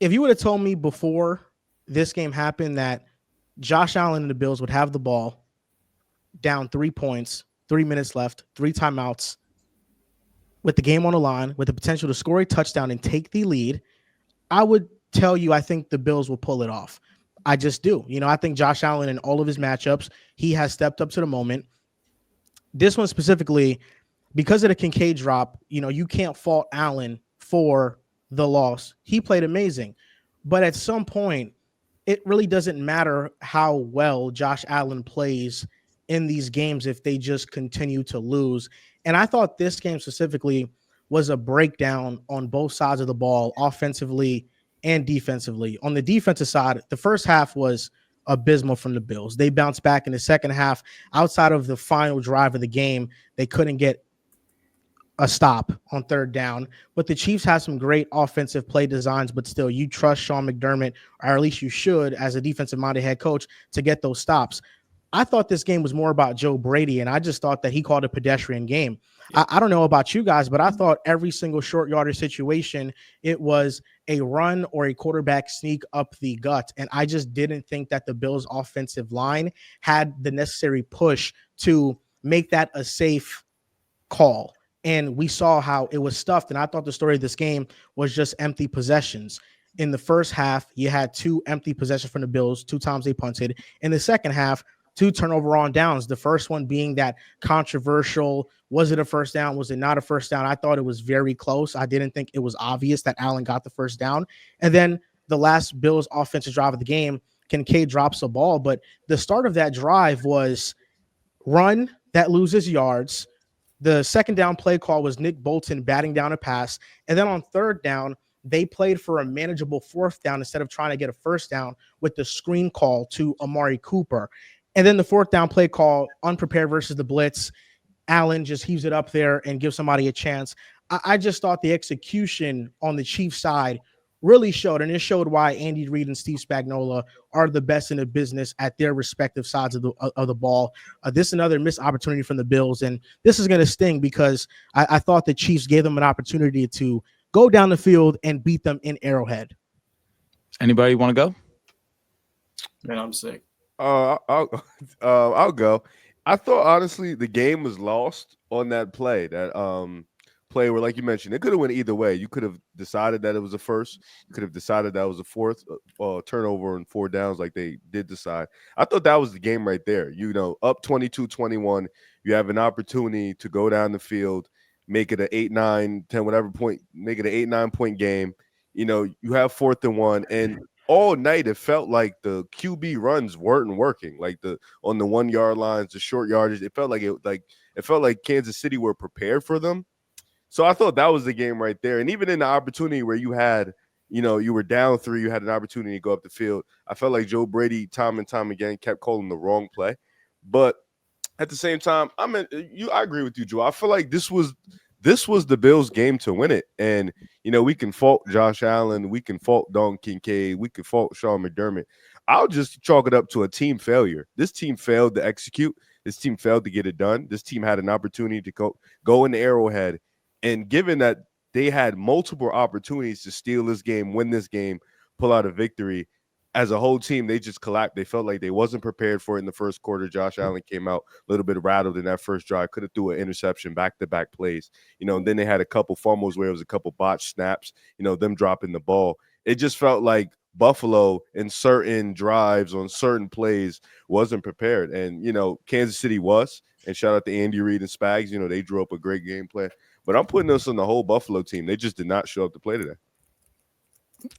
if you would have told me before this game happened that Josh Allen and the Bills would have the ball down 3 points, 3 minutes left, three timeouts, with the game on the line, with the potential to score a touchdown and take the lead, I would tell you I think the Bills will pull it off. I just do. I think Josh Allen in all of his matchups, he has stepped up to the moment. This one specifically, because of the Kincaid drop, you can't fault Allen for the loss. He played amazing. But at some point, it really doesn't matter how well Josh Allen plays in these games if they just continue to lose. And I thought this game specifically was a breakdown on both sides of the ball, offensively and defensively. On the defensive side, the first half was abysmal from the Bills. They bounced back in the second half. Outside of the final drive of the game, they couldn't get a stop on third down. But the Chiefs have some great offensive play designs, but still, you trust Sean McDermott, or at least you should, as a defensive-minded head coach, to get those stops. I thought this game was more about Joe Brady, and I just thought that he called a pedestrian game. I don't know about you guys, but I thought every single short yardage situation, it was a run or a quarterback sneak up the gut. And I just didn't think that the Bills' offensive line had the necessary push to make that a safe call. And we saw how it was stuffed. And I thought the story of this game was just empty possessions. In the first half, you had two empty possessions from the Bills, 2 times they punted. In the second half, 2 turnover on downs. The first one being that controversial, was it a first down? Was it not a first down? I thought it was very close. I didn't think it was obvious that Allen got the first down. And then the last Bills offensive drive of the game, Kincaid drops a ball. But the start of that drive was run that loses yards. The second down play call was Nick Bolton batting down a pass. And then on third down, they played for a manageable fourth down instead of trying to get a first down with the screen call to Amari Cooper. And then the fourth down play call, unprepared versus the blitz. Allen just heaves it up there and gives somebody a chance. I just thought the execution on the Chiefs side really showed, and it showed why Andy Reid and Steve Spagnuolo are the best in the business at their respective sides of the ball. This is another missed opportunity from the Bills, and this is going to sting because I thought the Chiefs gave them an opportunity to go down the field and beat them in Arrowhead. Anybody want to go? Man, I'm sick. I'll go. I thought honestly the game was lost on that play. That play where, like you mentioned, it could have went either way. You could have decided that it was a first. You could have decided that was a fourth turnover and 4 downs like they did decide. I thought that was the game right there. Up 22-21, you have an opportunity to go down the field, make it an 8, 9, 10, whatever point, make it an 8, 9 point game. You have 4th and 1, and all night it felt like the QB runs weren't working. Like on the 1 yard lines, the short yardage, it felt like Kansas City were prepared for them. So I thought that was the game right there. And even in the opportunity where you had, you were down 3, you had an opportunity to go up the field. I felt like Joe Brady, time and time again, kept calling the wrong play. But at the same time, I agree with you, Joe. I feel like this was the Bills' game to win it. And, we can fault Josh Allen. We can fault Don Kincaid. We can fault Sean McDermott. I'll just chalk it up to a team failure. This team failed to execute. This team failed to get it done. This team had an opportunity to go in the Arrowhead. And given that they had multiple opportunities to steal this game, win this game, pull out a victory, as a whole team, they just collapsed. They felt like they wasn't prepared for it in the first quarter. Josh Allen came out a little bit rattled in that first drive. Could have threw an interception, back-to-back plays. And then they had a couple fumbles where it was a couple botched snaps, them dropping the ball. It just felt like Buffalo in certain drives on certain plays wasn't prepared. And, Kansas City was. And shout out to Andy Reid and Spags. They drew up a great game plan. But I'm putting this on the whole Buffalo team. They just did not show up to play today.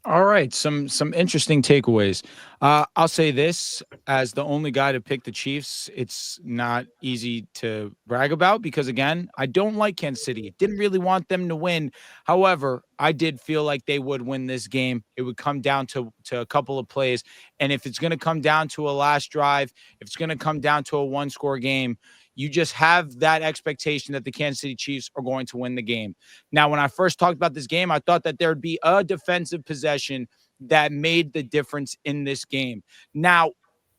All right, some interesting takeaways. I'll say this, as the only guy to pick the Chiefs, it's not easy to brag about because, again, I don't like Kansas City. Didn't really want them to win. However, I did feel like they would win this game. It would come down to a couple of plays. And if it's going to come down to a last drive, if it's going to come down to a one-score game, you just have that expectation that the Kansas City Chiefs are going to win the game. Now, when I first talked about this game, I thought that there'd be a defensive possession that made the difference in this game. Now,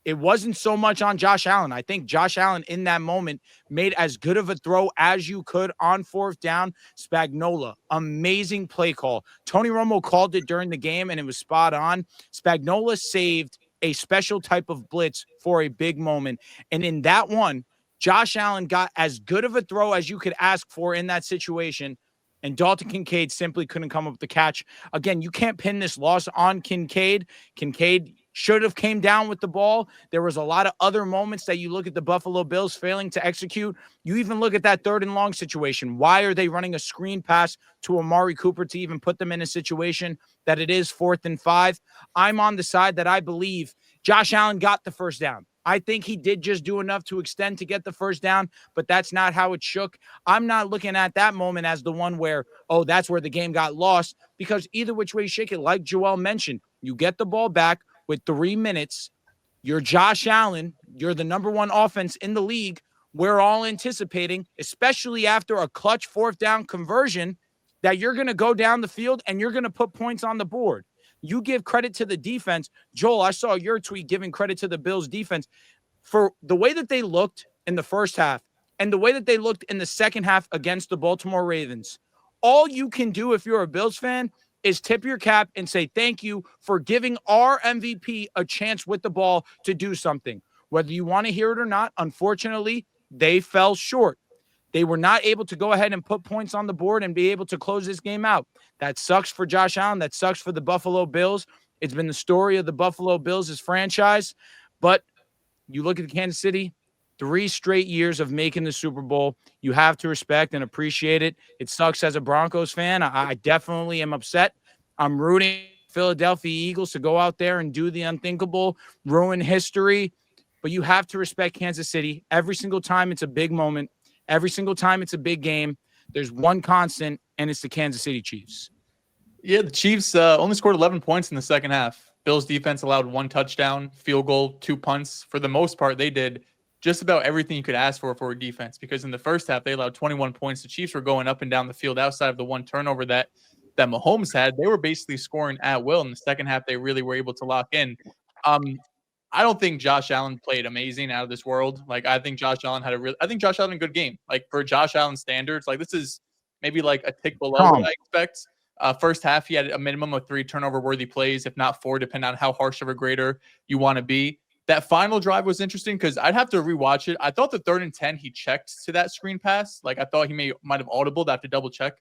It wasn't so much on Josh Allen. I think Josh Allen in that moment made as good of a throw as you could on 4th down. Spagnuolo, amazing play call. Tony Romo called it during the game, and it was spot on. Spagnuolo saved a special type of blitz for a big moment. And in that one, Josh Allen got as good of a throw as you could ask for in that situation. And Dalton Kincaid simply couldn't come up with the catch. Again, you can't pin this loss on Kincaid. Kincaid should have came down with the ball. There was a lot of other moments that you look at the Buffalo Bills failing to execute. You even look at that 3rd and long situation. Why are they running a screen pass to Amari Cooper to even put them in a situation that it is 4th and 5? I'm on the side that I believe Josh Allen got the first down. I think he did just do enough to extend to get the first down, but that's not how it shook. I'm not looking at that moment as the one where, oh, that's where the game got lost, because either which way you shake it, like Joel mentioned, you get the ball back with 3 minutes. You're Josh Allen. You're the number 1 offense in the league. We're all anticipating, especially after a clutch 4th down conversion, that you're going to go down the field and you're going to put points on the board. You give credit to the defense. Joel, I saw your tweet giving credit to the Bills defense for the way that they looked in the first half and the way that they looked in the second half against the Baltimore Ravens. All you can do if you're a Bills fan is tip your cap and say thank you for giving our MVP a chance with the ball to do something. Whether you want to hear it or not, unfortunately, they fell short. They were not able to go ahead and put points on the board and be able to close this game out. That sucks for Josh Allen. That sucks for the Buffalo Bills. It's been the story of the Buffalo Bills' franchise. But you look at Kansas City, 3 straight years of making the Super Bowl. You have to respect and appreciate it. It sucks as a Broncos fan. I definitely am upset. I'm rooting Philadelphia Eagles to go out there and do the unthinkable, ruin history. But you have to respect Kansas City. Every single time it's a big moment. Every single time it's a big game. There's one constant, and it's the Kansas City Chiefs. Yeah, the Chiefs only scored 11 points in the second half. Bills defense allowed 1 touchdown, field goal, 2 punts. For the most part, they did just about everything you could ask for a defense, because in the first half, they allowed 21 points. The Chiefs were going up and down the field outside of the 1 turnover that Mahomes had. They were basically scoring at will. In the second half, they really were able to lock in. I don't think Josh Allen played amazing out of this world. Like, I think Josh Allen had a good game. Like, for Josh Allen standards, like, this is maybe like a tick below what I expect. First half, he had a minimum of 3 turnover-worthy plays, if not 4, depending on how harsh of a grader you want to be. That final drive was interesting because I'd have to rewatch it. I thought the 3rd and 10, he checked to that screen pass. Like, I thought he might have audibled. I have to double check.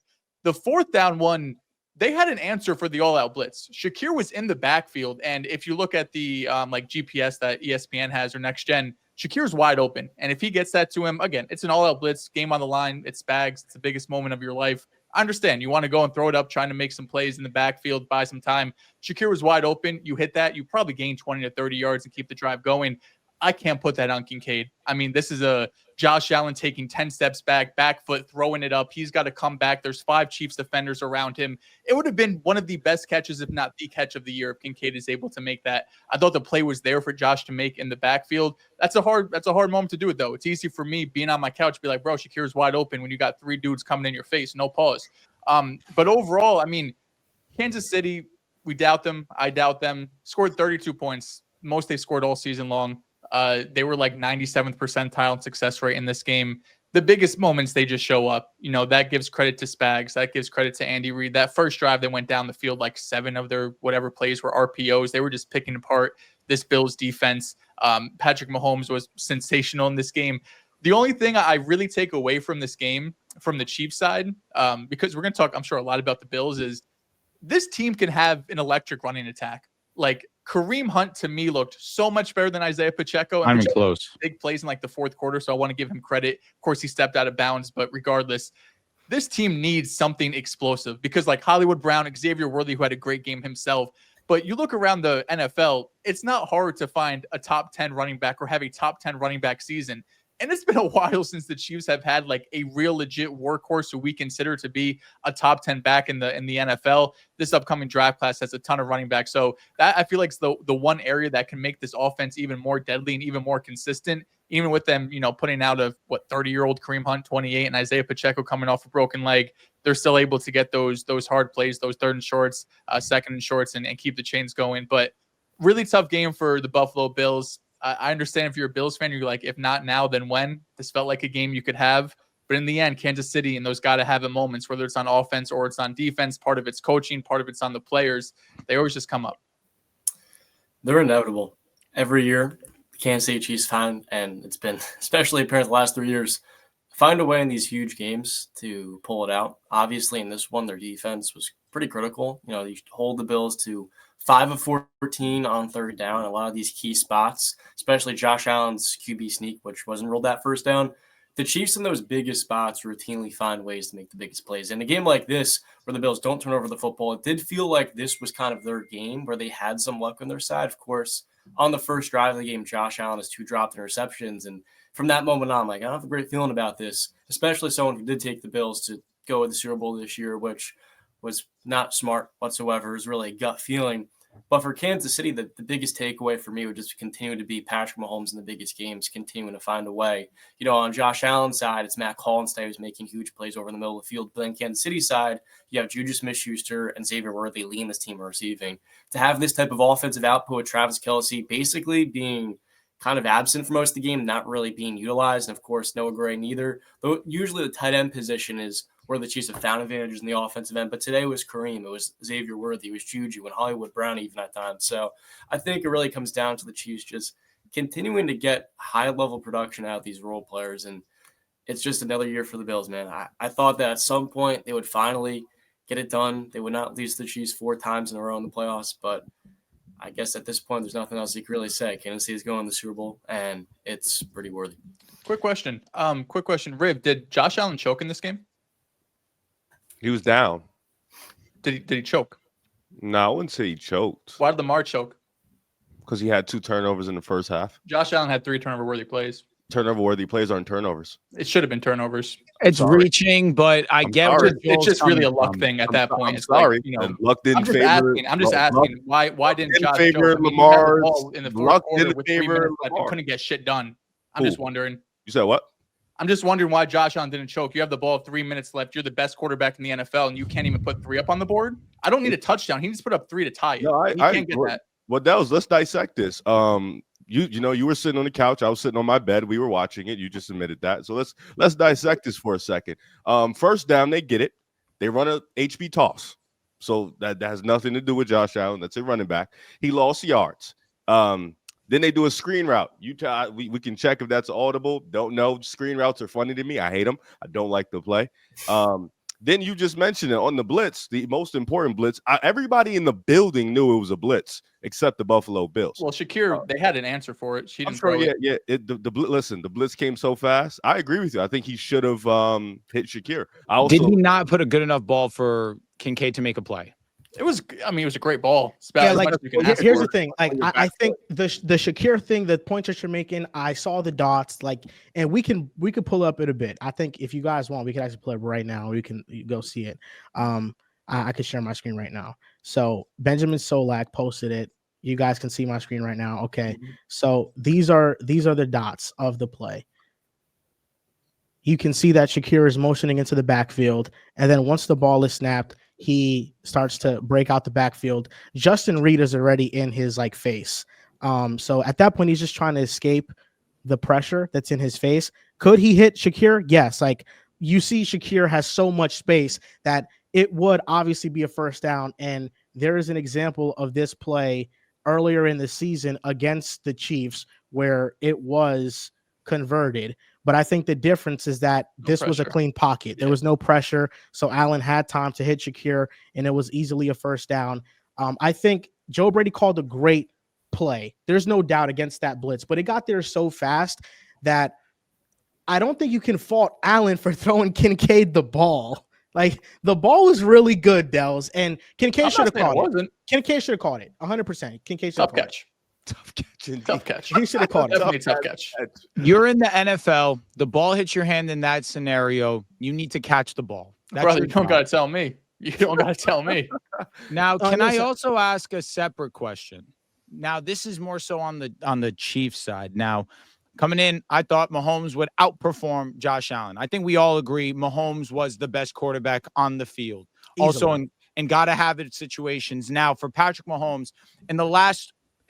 The 4th down one, they had an answer for the all-out blitz. Shakir was in the backfield, and if you look at the like GPS that ESPN has or Next Gen, Shakir's wide open. And if he gets that to him, again, it's an all-out blitz, game on the line. It's Spags. It's the biggest moment of your life. I understand. You want to go and throw it up, trying to make some plays in the backfield, buy some time. Shakir was wide open. You hit that, you probably gain 20 to 30 yards and keep the drive going. I can't put that on Kincaid. I mean, this is a Josh Allen taking 10 steps back foot, throwing it up. He's got to come back. There's 5 Chiefs defenders around him. It would have been one of the best catches, if not the catch of the year, if Kincaid is able to make that. I thought the play was there for Josh to make in the backfield. That's a hard moment to do it, though. It's easy for me being on my couch, be like, bro, Shakir's wide open when you got 3 dudes coming in your face. No pause. But overall, I mean, Kansas City, we doubt them. I doubt them. Scored 32 points. Most they scored all season long. They were like 97th percentile in success rate in this game. The biggest moments, they just show up. You know, that gives credit to Spags. That gives credit to Andy Reid. That first drive, they went down the field, like 7 of their whatever plays were RPOs. They were just picking apart this Bills defense. Patrick Mahomes was sensational in this game. The only thing I really take away from this game, from the Chiefs side, because we're going to talk, I'm sure, a lot about the Bills, is this team can have an electric running attack. Like, Kareem Hunt, to me, looked so much better than Isaiah Pacheco. I'm close. Big plays in like the fourth quarter, so I want to give him credit. Of course, he stepped out of bounds, but regardless, this team needs something explosive because, like, Hollywood Brown, Xavier Worthy, who had a great game himself, but you look around the NFL, it's not hard to find a top 10 running back or have a top 10 running back season. And it's been a while since the Chiefs have had like a real legit workhorse who we consider to be a top 10 back in the NFL. This upcoming draft class has a ton of running backs. So that, I feel like, is the one area that can make this offense even more deadly and even more consistent, even with them, you know, putting out a 30-year-old Kareem Hunt, 28, and Isaiah Pacheco coming off a broken leg. They're still able to get those hard plays, those 3rd and shorts, 2nd and shorts, and keep the chains going. But really tough game for the Buffalo Bills. I understand if you're a Bills fan, you're like, if not now, then when? This felt like a game you could have. But in the end, Kansas City and those got-to-have-it moments, whether it's on offense or it's on defense, part of it's coaching, part of it's on the players, they always just come up. They're inevitable. Every year, the Kansas City Chiefs find, and it's been especially apparent the last 3 years, find a way in these huge games to pull it out. Obviously, in this one, their defense was pretty critical. You know, you hold the Bills to 5 of 14 on third down. A lot of these key spots, especially Josh Allen's QB sneak, which wasn't ruled that first down. The Chiefs in those biggest spots routinely find ways to make the biggest plays. In a game like this, where the Bills don't turn over the football, it did feel like this was kind of their game where they had some luck on their side. Of course, on the first drive of the game, Josh Allen has 2 dropped interceptions. And from that moment on, I'm like, I don't have a great feeling about this, especially someone who did take the Bills to go with the Super Bowl this year, which was not smart whatsoever. It was really a gut feeling. But for Kansas City, the biggest takeaway for me would just continue to be Patrick Mahomes in the biggest games, continuing to find a way. You know, on Josh Allen's side, it's Matt Collinstein who's making huge plays over in the middle of the field. But in Kansas City side, you have Juju Smith-Schuster and Xavier Worthy leading this team in receiving. To have this type of offensive output with Travis Kelce basically being kind of absent for most of the game, not really being utilized, and of course, Noah Gray neither. Though usually the tight end position is where the Chiefs have found advantages in the offensive end, but today was Kareem, it was Xavier Worthy, it was Juju, and Hollywood Brown even at times. So I think it really comes down to the Chiefs just continuing to get high-level production out of these role players, and it's just another year for the Bills, man. I thought that at some point they would finally get it done. They would not lose the Chiefs 4 times in a row in the playoffs, but I guess at this point, there's nothing else you can really say. Kansas City is going to the Super Bowl, and it's pretty worthy. Quick question. Riv, did Josh Allen choke in this game? He was down. Did he choke? No, I wouldn't say he choked Why did Lamar choke? because he had 2 turnovers in the first half. Josh Allen had 3 turnover-worthy plays. Turnover-worthy plays aren't turnovers. It should have been turnovers. It's sorry. reaching, but I I'm get sorry. where It's Joel's just really a coming luck from. thing at that point. I'm It's sorry. like, you know, And luck didn't I'm just favor. asking. I'm just luck- asking why didn't didn't Josh favor choke? I mean, he had the Lamar's- ball in the fourth luck quarter didn't with 3 favor minutes left. He Lamar. couldn't get shit done. I'm Who? just wondering. You said what? I'm just wondering why Josh Allen didn't choke. You have the ball with 3 minutes left. You're the best quarterback in the NFL, and you can't even put 3 up on the board. I don't need a touchdown. He needs to put up 3 to tie it. No, He can't get that. Well, let's dissect this. You were sitting on the couch. I was sitting on my bed. We were watching it. You just admitted that. So let's dissect this for a second. First down, they get it. They run a HB toss. So that has nothing to do with Josh Allen. That's a running back. He lost yards. Then they do a screen route. We can check if that's audible. Don't know. Screen routes are funny to me. I hate them. I don't like the play. Then you just mentioned it on the blitz, the most important blitz. Everybody in the building knew it was a blitz except the Buffalo Bills. Well, Shakir, they had an answer for it. She I'm didn't sure. throw it. Yeah. Listen, the blitz came so fast. I agree with you. I think he should have hit Shakir. Did he not put a good enough ball for Kincaid to make a play? It was a great ball. It's Yeah, about like as much as you can ask here's for. the thing. Like I think the Shakir thing, the points that you're making, I saw the dots. Like, and we could pull up it a bit. I think if you guys want, we could actually pull it right now. We can go see it. I could share my screen right now. So Benjamin Solak posted it. You guys can see my screen right now. Okay. So these are the dots of the play. You can see that Shakir is motioning into the backfield, and then once the ball is snapped, he starts to break out the backfield. Justin Reed is already in his face. So at that point, he's just trying to escape the pressure that's in his face. Could he hit Shakir? Yes. Like, you see, Shakir has so much space that it would obviously be a first down. And there is an example of this play earlier in the season against the Chiefs where it was converted. But I think the difference is that this was a clean pocket. There was no pressure. So Allen had time to hit Shakir, and it was easily a first down. I think Joe Brady called a great play. There's no doubt against that blitz, but it got there so fast that I don't think you can fault Allen for throwing Kincaid the ball. Like, the ball was really good, Dells, and Kincaid should have caught it. Kincaid should have caught it 100%. Kincaid should have caught it. Tough catch. Indeed. Tough catch. He should have caught it. Definitely tough catch. You're in the NFL. The ball hits your hand in that scenario. You need to catch the ball. That's Brother, your you don't job. got to tell me. You don't got to tell me. Now, can I listen. also ask a separate question? Now, this is more so on the Chiefs side. Now, coming in, I thought Mahomes would outperform Josh Allen. I think we all agree Mahomes was the best quarterback on the field. Also, in gotta have it situations. Now, for Patrick Mahomes, in the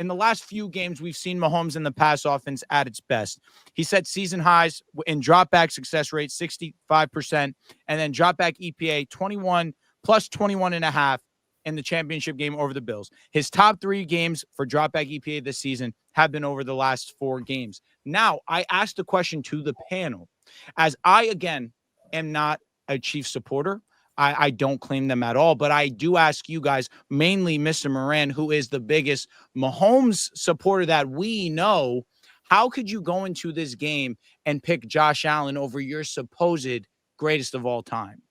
in the last few games, we've seen Mahomes in the pass offense at its best. He set season highs in drop back success rate, 65%, and then drop back EPA, 21 plus 21 and a half in the championship game over the Bills. His top 3 games for drop back EPA this season have been over the last 4 games. Now, I asked the question to the panel, as I, again, am not a Chiefs supporter. I don't claim them at all, but I do ask you guys, mainly Mr. Moran, who is the biggest Mahomes supporter that we know, how could you go into this game and pick Josh Allen over your supposed greatest of all time?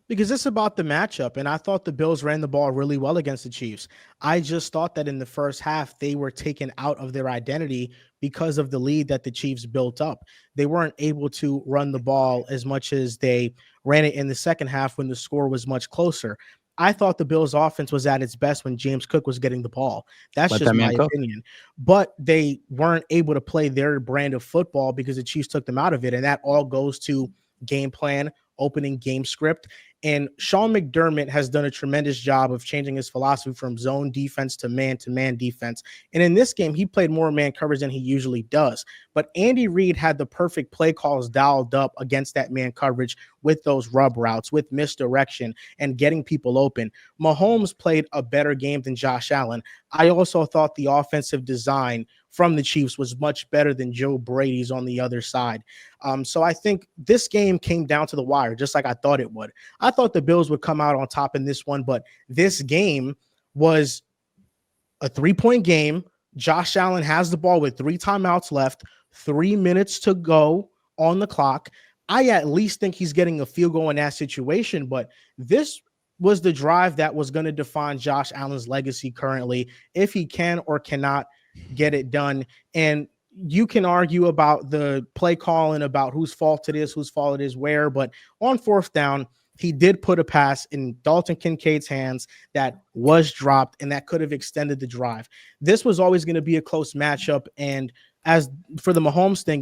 Because it's about the matchup, and I thought the Bills ran the ball really well against the Chiefs. I just thought that in the first half, they were taken out of their identity because of the lead that the Chiefs built up. They weren't able to run the ball as much as they ran it in the second half when the score was much closer. I thought the Bills' offense was at its best when James Cook was getting the ball. That's just my opinion. But they weren't able to play their brand of football because the Chiefs took them out of it, and that all goes to game plan, opening game script. And Sean McDermott has done a tremendous job of changing his philosophy from zone defense to man defense. And in this game, he played more man coverage than he usually does. But Andy Reid had the perfect play calls dialed up against that man coverage with those rub routes, with misdirection, and getting people open. Mahomes played a better game than Josh Allen. I also thought the offensive design from the Chiefs was much better than Joe Brady's on the other side. So I think this game came down to the wire, just like I thought it would. I thought the Bills would come out on top in this one, but this game was a 3-point game. Josh Allen has the ball with 3 timeouts left, 3 minutes to go on the clock. I at least think he's getting a field goal in that situation, but this was the drive that was going to define Josh Allen's legacy currently, if he can or cannot get it done. And you can argue about the play call and about whose fault it is, where, but on 4th down, he did put a pass in Dalton Kincaid's hands that was dropped, and that could have extended the drive. This was always going to be a close matchup. And as for the Mahomes thing,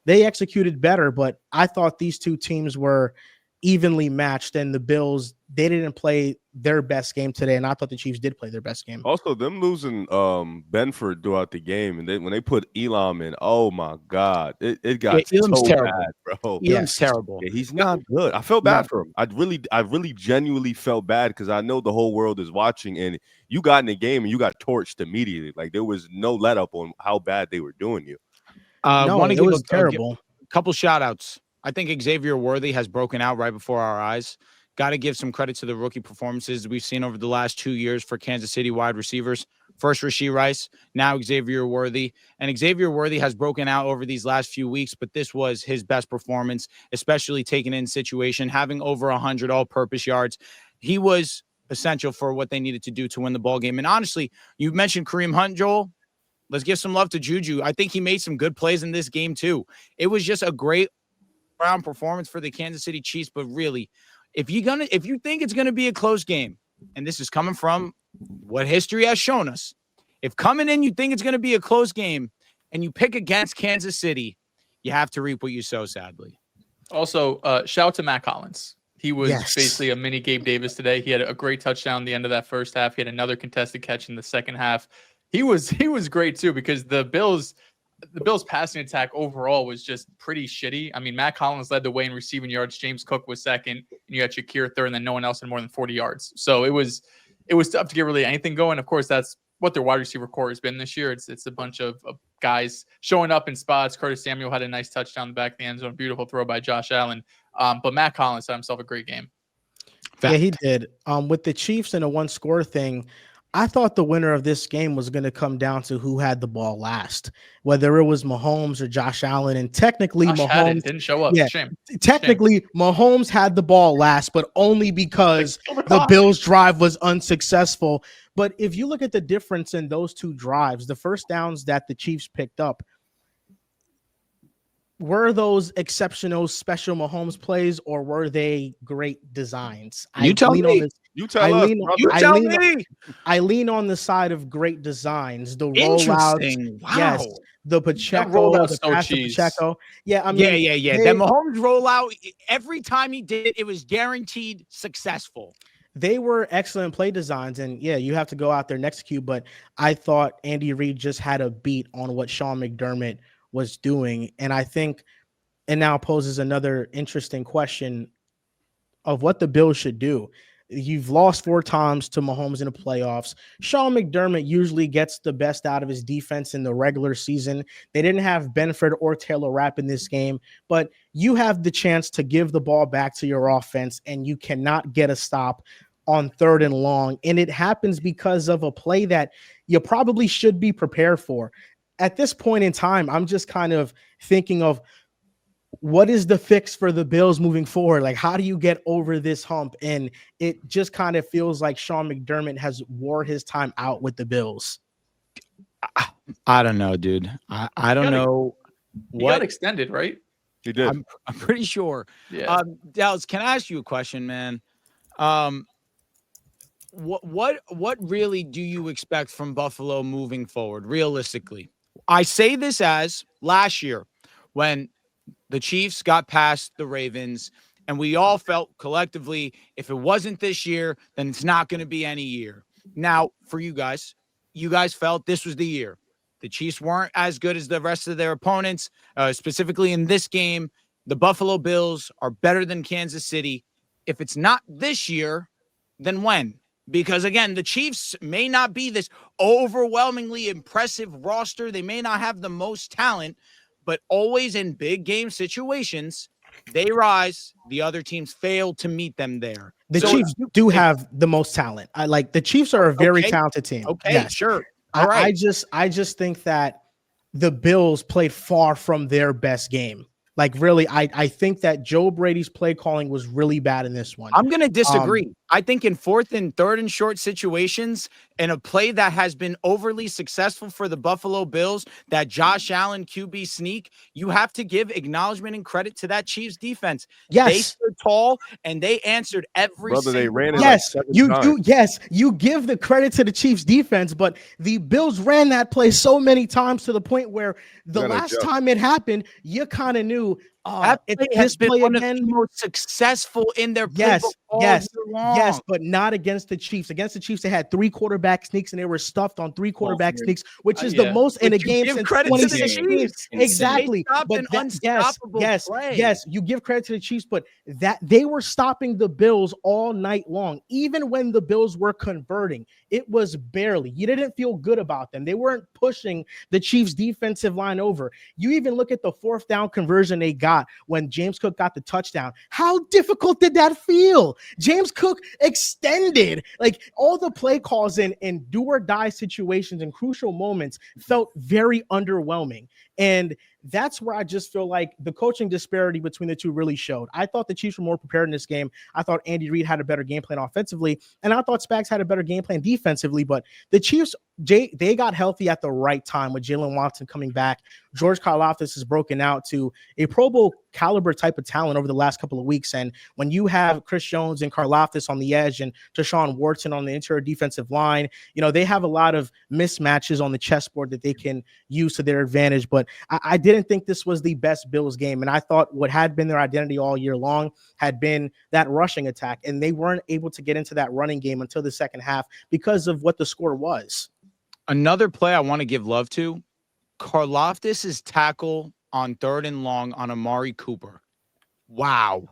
they executed better, but I thought these two teams were evenly matched, and the Bills, they didn't play their best game today, and I thought the Chiefs did play their best game. Also, them losing Benford throughout the game, and when they put Elam in, oh my God, it got so bad, bro. Elam's terrible. Yeah, he's not good. I felt bad for him. I really genuinely felt bad because I know the whole world is watching, and you got in the game and you got torched immediately. Like, there was no let up on how bad they were doing you. It was terrible. A couple shout outs. I think Xavier Worthy has broken out right before our eyes. Got to give some credit to the rookie performances we've seen over the last 2 years for Kansas City wide receivers. First Rashee Rice, now Xavier Worthy. And Xavier Worthy has broken out over these last few weeks, but this was his best performance, especially taken in situation, having over 100 all-purpose yards. He was essential for what they needed to do to win the ball game. And honestly, you mentioned Kareem Hunt, Joel. Let's give some love to Juju. I think he made some good plays in this game too. It was just a great round performance for the Kansas City Chiefs, but really, if you think it's gonna be a close game, and this is coming from what history has shown us, if coming in you think it's gonna be a close game and you pick against Kansas City, you have to reap what you sow, sadly. Also, shout out to Matt Collins. He was basically a mini Gabe Davis today. He had a great touchdown at the end of that first half. He had another contested catch in the second half. He was great too, because the Bills passing attack overall was just pretty shitty. I mean, Matt Collins led the way in receiving yards. James Cook was second, and you got Shakir third, and then no one else had more than 40 yards. So it was tough to get really anything going. Of course, that's what their wide receiver core has been this year. It's a bunch of guys showing up in spots. Curtis Samuel had a nice touchdown in the back of the end zone. Beautiful throw by Josh Allen. But Matt Collins had himself a great game. Yeah, he did. With the Chiefs and a 1-score thing, I thought the winner of this game was going to come down to who had the ball last, whether it was Mahomes or Josh Allen. And technically, Mahomes didn't show up. Yeah, Shame. Technically, Mahomes had the ball last, but only because the Bills' drive was unsuccessful. But if you look at the difference in those two drives, the first downs that the Chiefs picked up, were those exceptional special Mahomes plays, or were they great designs? You tell me. You tell us. I lean on the side of great designs. The rollouts, wow. yes. The Pacheco, the pass to Pacheco. Yeah, I mean, That Mahomes rollout, every time he did it, it was guaranteed successful. they were excellent play designs, and yeah, you have to go out there and execute. But I thought Andy Reid just had a beat on what Sean McDermott was doing, and I think it now poses another interesting question of what the Bills should do. You've lost 4 times to Mahomes in the playoffs. Sean McDermott usually gets the best out of his defense in the regular season. They didn't have Benford or Taylor Rapp in this game, but you have the chance to give the ball back to your offense, and you cannot get a stop on 3rd and long. And it happens because of a play that you probably should be prepared for. At this point in time, I'm just kind of thinking of what is the fix for the Bills moving forward? Like, how do you get over this hump? And it just kind of feels like Sean McDermott has wore his time out with the Bills. I don't know, dude. I don't know He got extended, right? He did. I'm pretty sure. Yeah. Dallas, can I ask you a question, man? What really do you expect from Buffalo moving forward, realistically? I say this as last year when the Chiefs got past the Ravens, and we all felt collectively, if it wasn't this year, then it's not going to be any year. Now, for you guys felt this was the year. The Chiefs weren't as good as the rest of their opponents, specifically in this game. The Buffalo Bills are better than Kansas City. If it's not this year, then when? Because, again, the Chiefs may not be this overwhelmingly impressive roster. They may not have the most talent, but always in big game situations, they rise. The other teams fail to meet them there. The Chiefs do have the most talent. The Chiefs are a very talented team. Okay, yes. Sure. All right. I just think that the Bills played far from their best game. Like, really, I think that Joe Brady's play calling was really bad in this one. I'm going to disagree. I think in 4th and 3rd and short situations, in a play that has been overly successful for the Buffalo Bills, that Josh Allen QB sneak, you have to give acknowledgement and credit to that Chiefs defense. Yes. They stood tall and they answered every Brother, they ran it yes, like 7 times. You give the credit to the Chiefs defense, but the Bills ran that play so many times to the point where the last time it happened, you kind of knew this play one again, of the most successful in their playbook all year long. Yes, but not against the Chiefs. Against the Chiefs, they had 3 quarterback sneaks and they were stuffed on 3 quarterback sneaks, which is the most in a game since 2016. Exactly. But yes, you give credit to the Chiefs, but that they were stopping the Bills all night long. Even when the Bills were converting, it was barely. You didn't feel good about them. They weren't pushing the Chiefs defensive line over. You even look at the 4th down conversion they got when James Cook got the touchdown. How difficult did that feel? James Cook extended. Like, all the play calls in do or die situations and crucial moments felt very underwhelming. And that's where I just feel like the coaching disparity between the two really showed. I thought the Chiefs were more prepared in this game. I thought Andy Reid had a better game plan offensively, and I thought Spags had a better game plan defensively. But the Chiefs, they got healthy at the right time with Jalen Watson coming back. George Karlaftis has broken out to a Pro Bowl caliber type of talent over the last couple of weeks. And when you have Chris Jones and Karlaftis on the edge and Deshaun Watson on the interior defensive line, they have a lot of mismatches on the chessboard that they can use to their advantage. But I didn't think this was the best Bills game. And I thought what had been their identity all year long had been that rushing attack. And they weren't able to get into that running game until the second half because of what the score was. Another play I want to give love to, Karlaftis' tackle on 3rd and long on Amari Cooper. Wow.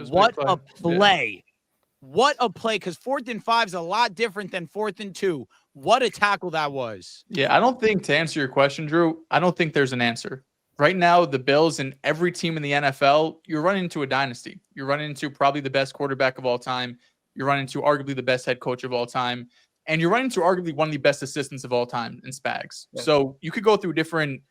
What a play. Yeah. What a play, because 4th and 5 is a lot different than 4th and 2. What a tackle that was. Yeah, I don't think, to answer your question, Drew, I don't think there's an answer. Right now, the Bills and every team in the NFL, you're running into a dynasty. You're running into probably the best quarterback of all time. You're running into arguably the best head coach of all time. And you're running into arguably one of the best assistants of all time in Spags. Yeah. So you could go through different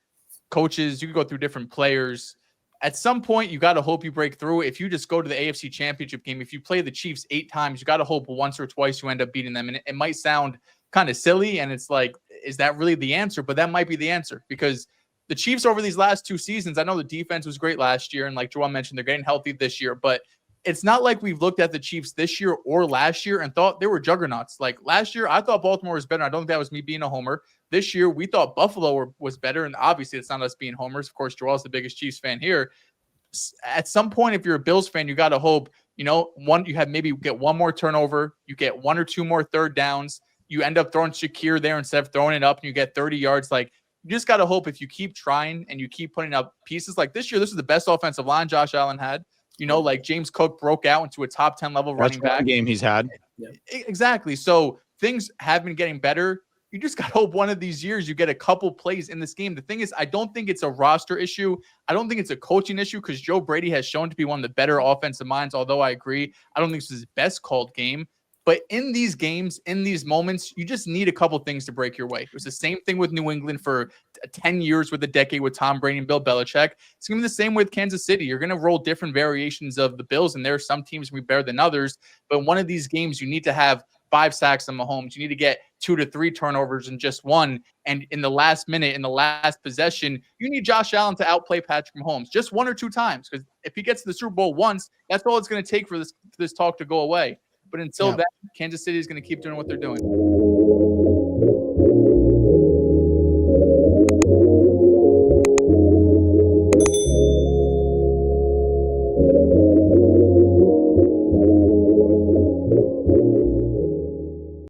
coaches. You could go through different players. At some point, you got to hope you break through. If you just go to the AFC Championship game, if you play the Chiefs 8 times, you got to hope once or twice you end up beating them. And it might sound kind of silly, and it's like, is that really the answer? But that might be the answer, because the Chiefs over these last 2 seasons, I know the defense was great last year, and like Joel mentioned, they're getting healthy this year, but it's not like we've looked at the Chiefs this year or last year and thought they were juggernauts. Like last year, I thought Baltimore was better. I don't think that was me being a homer. This year, we thought Buffalo was better, and obviously it's not us being homers. Of course, Joel's the biggest Chiefs fan here. At some point, if you're a Bills fan, you got to hope, You know, you have maybe get one more turnover, you get 1 or 2 more third downs, you end up throwing Shakir there instead of throwing it up, and you get 30 yards. Like, you just got to hope if you keep trying and you keep putting up pieces like this year, this is the best offensive line Josh Allen had. You know, like James Cook broke out into a top 10 level running back game he's had. Exactly. So things have been getting better. You just got to hope one of these years you get a couple plays in this game. The thing is, I don't think it's a roster issue. I don't think it's a coaching issue because Joe Brady has shown to be one of the better offensive minds, although I agree, I don't think this is his best called game. But in these games, in these moments, you just need a couple things to break your way. It was the same thing with New England for 10 years with a decade with Tom Brady and Bill Belichick. It's going to be the same with Kansas City. You're going to roll different variations of the Bills, and there are some teams going to be better than others. But in one of these games, you need to have 5 sacks on Mahomes. You need to get 2 to 3 turnovers in just one. And in the last minute, in the last possession, you need Josh Allen to outplay Patrick Mahomes just 1 or 2 times. Because if he gets to the Super Bowl once, that's all it's going to take for this talk to go away. But until then, Kansas City is going to keep doing what they're doing.